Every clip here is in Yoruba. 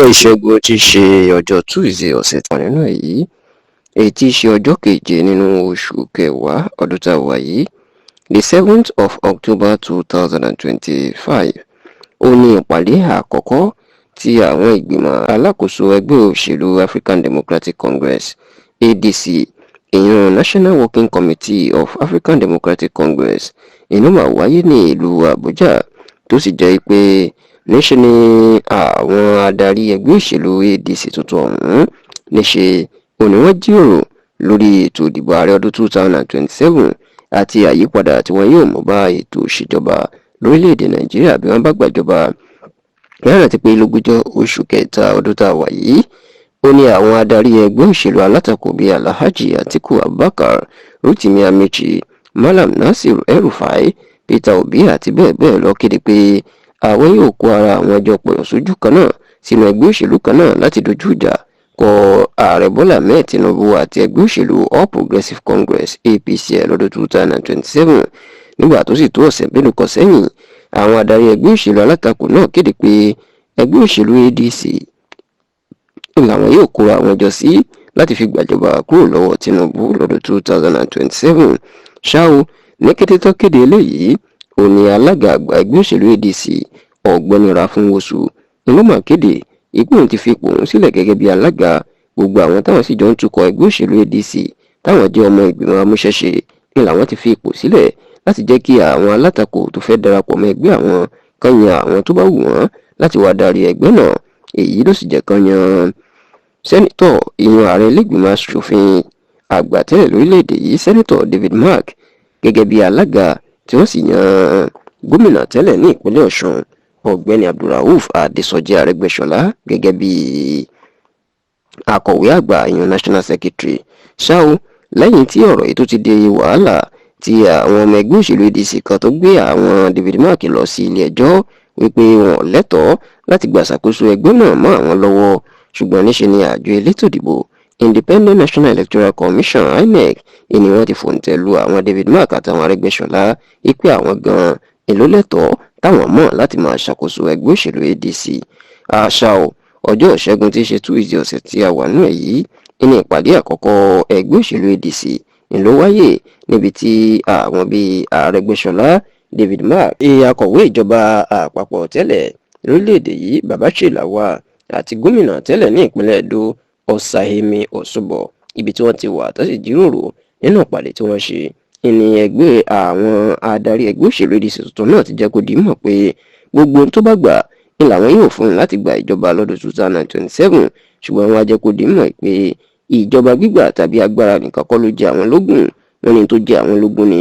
ìṣẹ́gun tí í ṣe ọjọ́ Tuesday ọ̀sẹ̀ tá nínú èyí èyí tí í ṣe ọjọ́ keje nínú oṣù kẹwàá ọdún tá a wà yìí the 7th of October 2025 ó ní ìpàdé àkọ́kọ́ tí àwọn ìgbìmọ̀ alákòóso ẹgbẹ́ òṣèlú African Democratic Congress ADC ìyẹn National Working Committee of African Democratic Congress inú máa wáyé ní ìlú Àbújá tó sì jẹ́ pé níṣe ni àwọn adarí ẹgbẹ́ òṣèlú ADC tuntun ọ̀hún níṣe òní wọ́n jíròrò lórí ètò ìdìbò ààrẹ ọdún 2027 àti àyípadà tí wọ́n yóò mú bá ètò ìṣèjọba lórílẹ̀‐èdè Nàìjíríà bí wọ́n bá gbàjọba. Yàrá ti pé lógúnjọ́ oṣù kẹta ọdún tá a wà yìí ó ní àwọn adarí ẹgbẹ́ òṣèlú alátakò bíi Alhaji Atiku Abubakar, Rotimi Amechi, Malam Nasir El-Rufai, Peter Obi àti bẹ́ẹ̀ bẹ́ẹ̀ lọ kéde pé àwọn yóò kó ara àwọn jọ pọ̀ sójú kan náà sínú ẹgbẹ́ òṣèlú kan náà láti dojú ìjà kọ ààrẹ Bọ́lá Ahmed Tinubu àti ẹgbẹ́ òṣèlú All Progressives Congress APC lọ́dún 2027. Nígbà tó sì tó ọ̀sẹ̀ mélòó kan sẹ́yìn àwọn adarí ẹgbẹ́ òṣèlú alátakò náà kéde pé ẹgbẹ́ òṣèlú ADC làwọn yóò kó àwọn jọ sí láti fi gbàjọba kúrò lọ́wọ́ Tinubu lọ́dún 2027. ṣá o ní kété tó kéde eléyìí ó ní alága àgbà ẹgbẹ́ òṣèlú ADC ọ̀gbẹ́ni Rafunwosu ló máa kéde ipò òun ti fi ipò òun sílẹ̀ gẹ́gẹ́ bí alága. Gbogbo àwọn táwọn sì jọ ń tukọ̀ ẹgbẹ́ òṣèlú ADC táwọn jẹ́ ọmọ ìgbìmọ̀ amúṣẹ́ṣe ni làwọn ti fi ipò sílẹ̀ láti jẹ́ kí àwọn alátakò tó fẹ́ darapọ̀ mọ́ ẹgbẹ́ àwọn kan yan àwọn tó bá wù wọ́n láti wá darí ẹgbẹ́ náà. Èyí ló sì jẹ́ kan yan sẹ́nitọ̀ ìyẹn ààrẹ ilé-ìgbìmọ̀ aṣòfin àgbà tẹ́lẹ̀ lórílẹ̀‐èdè yìí sẹ́nitọ̀ David Mark gẹ́gẹ́ bí alága tí wọ́n sì yan gómìnà tẹ́lẹ̀ ní ìpínlẹ̀ Ọ̀ṣun ọ̀gbẹ́ni Abdulrauf Adésọjí Arẹ́gbẹ́ṣọlá gẹ́gẹ́ bí akọ̀wé àgbà ìyẹn national secretary. ṣá o lẹ́yìn tí ọ̀rọ̀ yìí tó ti di wàhálà tí àwọn ọmọ ẹgbẹ́ òṣèlú ADC kan tó gbé àwọn David Mark lọ sí ilé ẹjọ́ wípé wọn lẹ́tọ̀ọ́ láti gba àṣàkóso ẹgbẹ́ náà mọ́ àwọn lọ́wọ́, ṣùgbọ́n níṣe ni àjọ elétò ìdìbò Independent National Electoral Commission INEC ni wọ́n ti fòǹtẹ̀ lu àwọn David Mark àtàwọn Arẹ́gbẹ́ṣọlá wípé àwọn gan-an èló lẹ́tọ̀ọ́ táwọn mọ̀ láti máa ṣàkóso ẹgbẹ́ òṣèlú ADC. àṣà o ọjọ́ ìṣẹ́gun tí í ṣe Tuesday ọ̀sẹ̀ tí a wà nínú èyí ní ìpàdé àkọ́kọ́ ẹgbẹ́ òṣèlú ADC ló wáyé níbi tí àwọn bíi Arẹ́gbẹ́ṣọlá, David Mark, akọ̀wé ìjọba àpapọ̀ tẹ́lẹ̀ lórílẹ̀‐èdè yìí Babachir Lawal àti gómìnà tẹ́lẹ̀ ní ìpínlẹ̀ Edo Ọ̀sàhẹ́mi Ọ̀ṣọ́bọ̀ ibi tí wọ́n ti wà tó sì jíròrò nínú ìpàdé tí wọ́n ṣe. Ìní ẹgbẹ́ àwọn adarí ẹgbẹ́ òṣèlú ADC tuntun náà ti jẹ́ kó di mọ̀ pé gbogbo ohun tó bá gbà ni làwọn yóò fún un láti gba ìjọba lọ́dún 2027, ṣùgbọ́n wọ́n á jẹ́ kó di mọ̀ pé ìjọba gbígbà tàbí agbára nìkan kọ́ ló jẹ àwọn lógún. Wọ́n ní tó jẹ àwọn lógún ni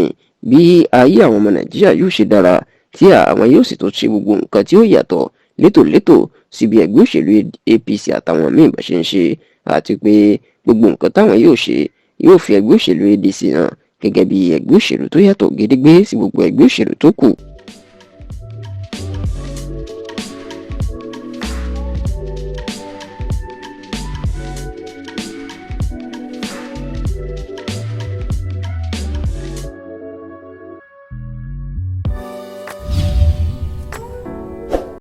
bí ayé àwọn ọmọ Nàìjíríà yóò ṣe dára tí àwọn yóò sì tó ṣe gbogbo nǹkan tí ó yàtọ̀ létòlétò síbi ẹgbẹ́ òṣèlú APC àtàwọn míì bá ṣe ń ṣe, àti pé gbogbo nǹkan táwọn yóò ṣe yóò fi ẹgbẹ́ òṣèlú ADC hàn gẹ́gẹ́ bí ẹgbẹ́ òṣèlú tó yàtọ̀ gédégbé sí gbogbo ẹgbẹ́ òṣèlú tó kù.